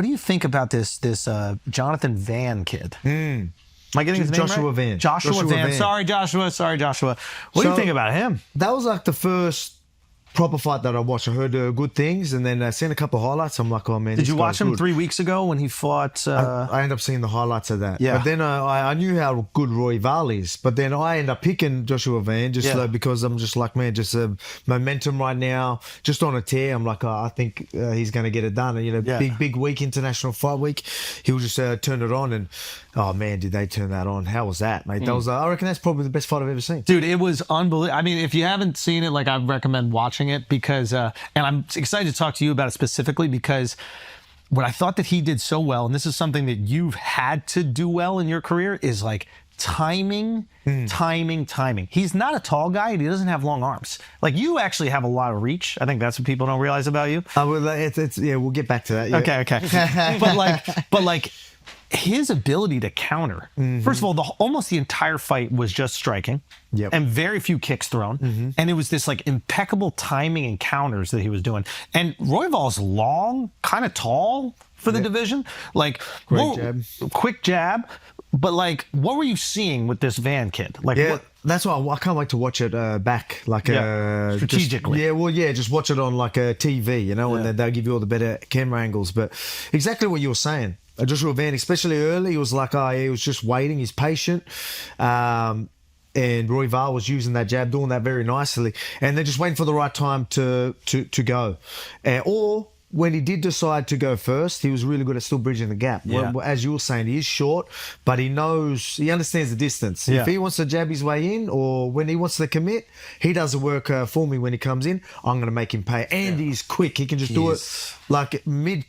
What do you think about this Jonathan Van kid? Am I getting his name Joshua right? Van. Joshua Van. Sorry, Joshua. What do you think about him? That was like the first proper fight that I watched. I heard good things, and then I seen a couple of highlights. I'm like, oh man, did you watch him 3 weeks ago when he fought? I ended up seeing the highlights of that. Yeah. But then I knew how good Royval is. But then I ended up picking Joshua Van just because I'm just like, man, just momentum right now, just on a tear. I'm like, I think he's going to get it done. And, you know, big week, international fight week. He'll just turn it on, and oh man, did they turn that on? How was that, mate? That was, I reckon that's probably the best fight I've ever seen. Dude, it was unbelievable. I mean, if you haven't seen it, like, I recommend watching it because, and I'm excited to talk to you about it specifically because what I thought that he did so well, and this is something that you've had to do well in your career, is like timing. He's not a tall guy and he doesn't have long arms. Like, you actually have a lot of reach. I think that's what people don't realize about you. We'll get back to that. Yeah. Okay. but like his ability to counter. First of all, almost the entire fight was just striking, and very few kicks thrown, and it was this like impeccable timing and counters that he was doing. And Royval's long, kind of tall for the division, like quick jab. But like, what were you seeing with this Van kid? Like, that's why I can't wait to watch it back, like strategically. Just watch it on like a TV, you know, and then they'll give you all the better camera angles. But exactly what you were saying. Joshua Van, especially early, he was like, he was just waiting, he's patient. And Royval was using that jab, doing that very nicely. And they're just waiting for the right time to go. Or when he did decide to go first, he was really good at still bridging the gap. Yeah. Well, as you were saying, he is short, but he understands the distance. If he wants to jab his way in, or when he wants to commit, he does the work for me when he comes in. I'm going to make him pay. And he's quick. He can just do it like mid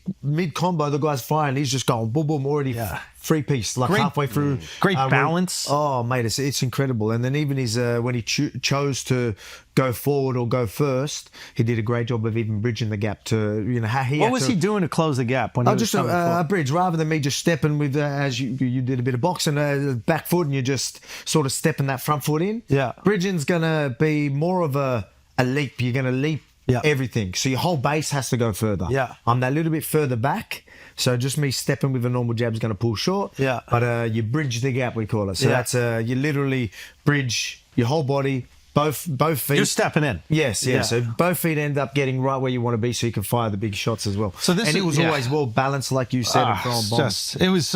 combo. The guy's firing. He's just going boom, boom, already three piece, like halfway through. Great balance. Oh, mate, it's incredible. And then even his when he chose to go forward or go first, he did a great job of even bridging the gap to, you know, how he. What was he doing to close the gap when he was just a bridge, rather than me just stepping with as you did a bit of boxing, back foot, and you're just sort of stepping that front foot in. Yeah, bridging's gonna be more of a leap. You're gonna leap everything, so your whole base has to go further. Yeah, I'm that little bit further back. So just me stepping with a normal jab is going to pull short. Yeah. But you bridge the gap, we call it. So that's you literally bridge your whole body, both feet. You're stepping in. Yes. So both feet end up getting right where you want to be, so you can fire the big shots as well. So it was always well balanced, like you said, and throwing bombs. It was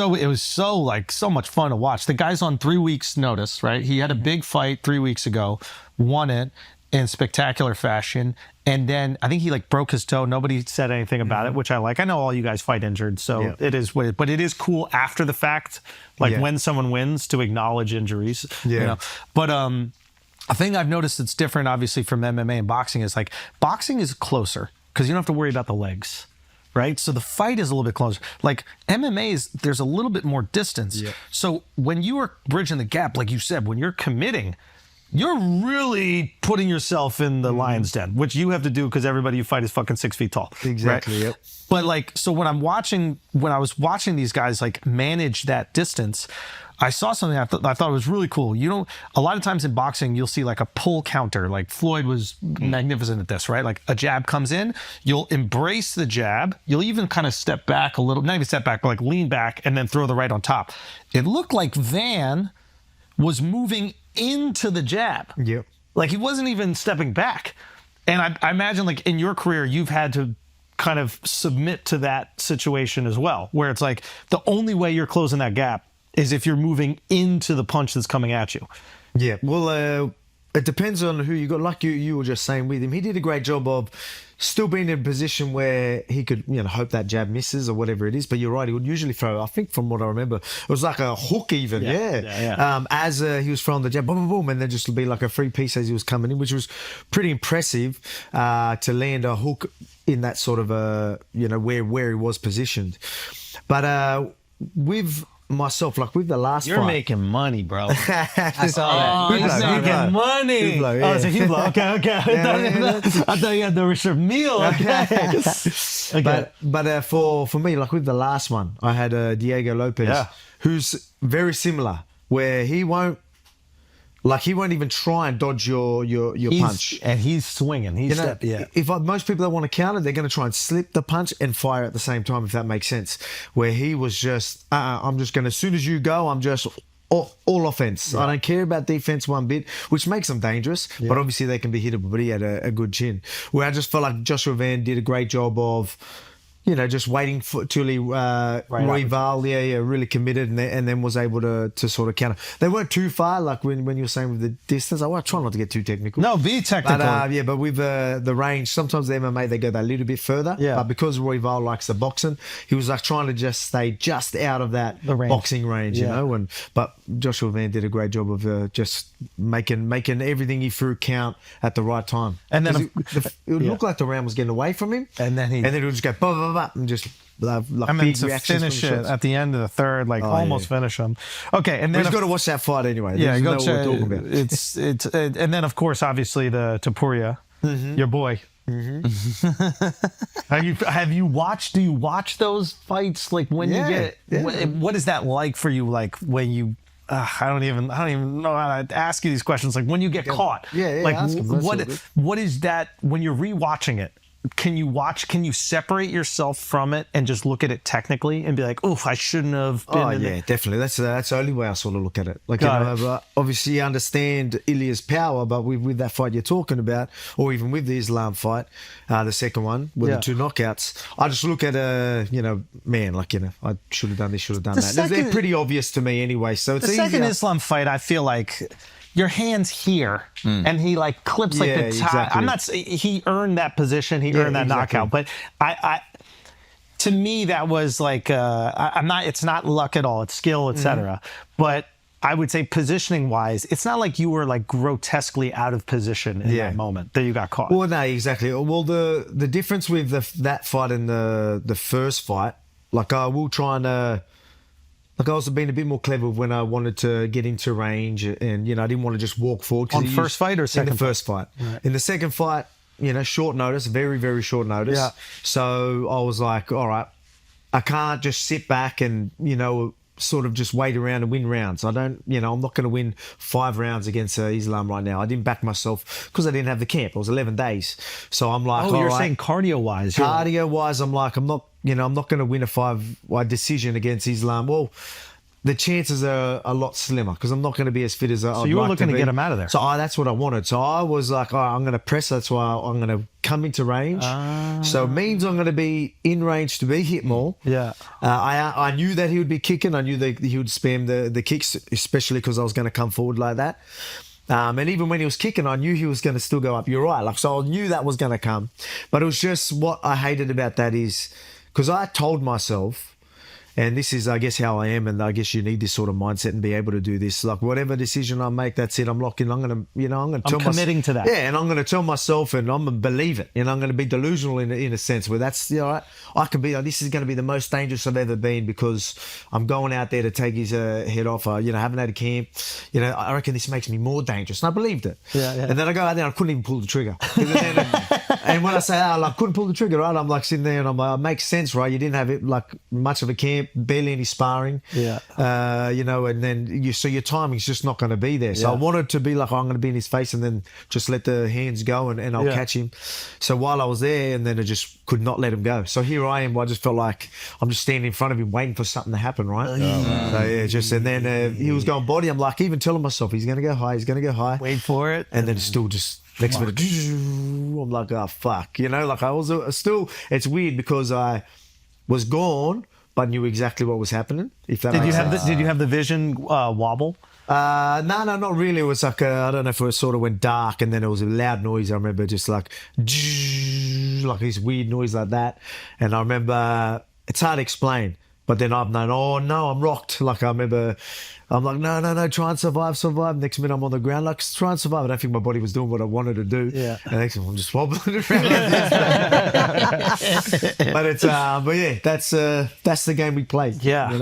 so much fun to watch. The guy's on 3 weeks' notice, right? He had a big fight 3 weeks ago, won it in spectacular fashion, and then I think he like broke his toe. Nobody said anything about it, which I like. I know all you guys fight injured, so it is what but it is cool after the fact, like when someone wins, to acknowledge injuries. You know? But a thing I've noticed that's different, obviously, from MMA and boxing is like boxing is closer because you don't have to worry about the legs. Right? So the fight is a little bit closer. Like MMA there's a little bit more distance. Yeah. So when you are bridging the gap, like you said, when you're committing, you're really putting yourself in the lion's den, which you have to do because everybody you fight is fucking 6 feet tall. Exactly. Right? Yep. But like, so when I was watching these guys like manage that distance, I saw something I thought was really cool. A lot of times in boxing, you'll see like a pull counter. Like Floyd was magnificent at this, right? Like a jab comes in, you'll embrace the jab. You'll even kind of step back a little, not even step back, but like lean back and then throw the right on top. It looked like Van was moving into the jab. Yep. Like he wasn't even stepping back. And I imagine like in your career, you've had to kind of submit to that situation as well, where it's like the only way you're closing that gap is if you're moving into the punch that's coming at you. Yeah. Well, it depends on who you got. Like you were just saying with him, he did a great job of still being in a position where he could, hope that jab misses or whatever it is. But you're right, he would usually throw, I think from what I remember, it was like a hook even, as he was throwing the jab, boom, boom, boom, and then just be like a free piece as he was coming in, which was pretty impressive to land a hook in that sort of, where he was positioned. But with myself, like with the last You're fight. making money, bro. I saw that. He's making money. Hublot, Oh, it's a Hublot. Okay. I thought you had the reserve meal. Okay. But for me, like with the last one, I had Diego Lopez, who's very similar, where he won't Like he won't even try and dodge your punch. And he's swinging. He's Most people that want to counter, they're going to try and slip the punch and fire at the same time, if that makes sense. Where he was just, I'm just going to, as soon as you go, I'm just all offense. Yeah. I don't care about defense one bit, which makes them dangerous. Yeah. But obviously they can be hittable. But he had a good chin. Where I just felt like Joshua Van did a great job of, just waiting till he Royval, really committed, and then was able to sort of counter. They weren't too far, like when you were saying with the distance. I try not to get too technical. No, be technical. But with the range, sometimes the MMA they go that little bit further. Yeah. But because Royval likes the boxing, he was like trying to just stay just out of that boxing range, But Joshua Van did a great job of just making everything he threw count at the right time. And then it looked like the round was getting away from him, and then it would just go blah, blah, blah, and just and then to finish it at the end of the third, almost finish him. Okay, and then he's got to watch that fight anyway. Yeah, go check. What we're talking about. It's and then of course, obviously the Topuria, your boy. Have you watched? Do you watch those fights? Like when you get, what is that like for you? Like when you. I don't even know how to ask you these questions. Like when you get caught, like what is that when you're rewatching it? Can you separate yourself from it and just look at it technically and be like, oof, I shouldn't have been in it? Definitely. That's the only way I sort of look at it. Like, obviously you understand Ilia's power, but with that fight you're talking about, or even with the Islam fight, the second one with the 2 knockouts, I just look at I should have done this, should have done that. They're pretty obvious to me anyway. So it's the second easier. Islam fight, I feel like your hand's here, and he clips the top. Exactly. I'm not. He earned that position. He earned that knockout. But to me, that was I'm not. It's not luck at all. It's skill, etc. But I would say positioning wise, it's not like you were grotesquely out of position in that moment that you got caught. Well, no, exactly. Well, the difference with that fight and the first fight, I will try and. I was being a bit more clever when I wanted to get into range, and I didn't want to just walk forward. On first fight or second? In the first fight. Right. In the second fight, short notice, very very short notice. Yeah. So I was like, all right, I can't just sit back and sort of just wait around and win rounds. I don't, I'm not going to win 5 rounds against Islam right now. I didn't back myself because I didn't have the camp. It was 11 days. So I'm like, you're saying cardio-wise. Cardio-wise, I'm like, I'm not going to win a 5 decision against Islam. Well, the chances are a lot slimmer because I'm not going to be as fit as I'd like to be. So you were looking to get him out of there. So that's what I wanted. So I was like, all right, I'm going to press. That's why I'm going to come into range. So it means I'm going to be in range to be hit more. Yeah. I knew that he would be kicking. I knew that he would spam the kicks, especially because I was going to come forward like that. And even when he was kicking, I knew he was going to still go up. You're right. So I knew that was going to come. But it was just what I hated about that is because I told myself, and this is, I guess, how I am, and I guess you need this sort of mindset and be able to do this. Whatever decision I make, that's it. I'm locking. I'm going to. I'm committing to that. Yeah, and I'm going to tell myself, and I'm going to believe it, and I'm going to be delusional in a sense where that's I can be. This is going to be the most dangerous I've ever been because I'm going out there to take his head off. Haven't had a camp. I reckon this makes me more dangerous, and I believed it. Yeah. And then I go out there, and I couldn't even pull the trigger. And when I say, I couldn't pull the trigger, right? I'm sitting there, and I'm like, it makes sense, right? You didn't have it much of a camp. Barely any sparring, and then so your timing's just not going to be there. So I wanted to be I'm going to be in his face and then just let the hands go and I'll catch him. So while I was there, and then I just could not let him go. So here I am. I just felt like I'm just standing in front of him waiting for something to happen, right? And then he was going body. I'm even telling myself he's going to go high. He's going to go high. Wait for it, and then still just. Next minute, I'm like, oh fuck, I was still. It's weird because I was gone, but knew exactly what was happening. If that did you have the vision wobble? No, not really. It was I don't know if it sort of went dark, and then it was a loud noise. I remember just like this weird noise like that, and I remember it's hard to explain. But then I've known, oh no, I'm rocked. I remember, I'm like, no, try and survive. Next minute I'm on the ground, try and survive. I don't think my body was doing what I wanted to do. Yeah. And next minute I'm just wobbling around like this. But yeah, that's the game we played. Yeah.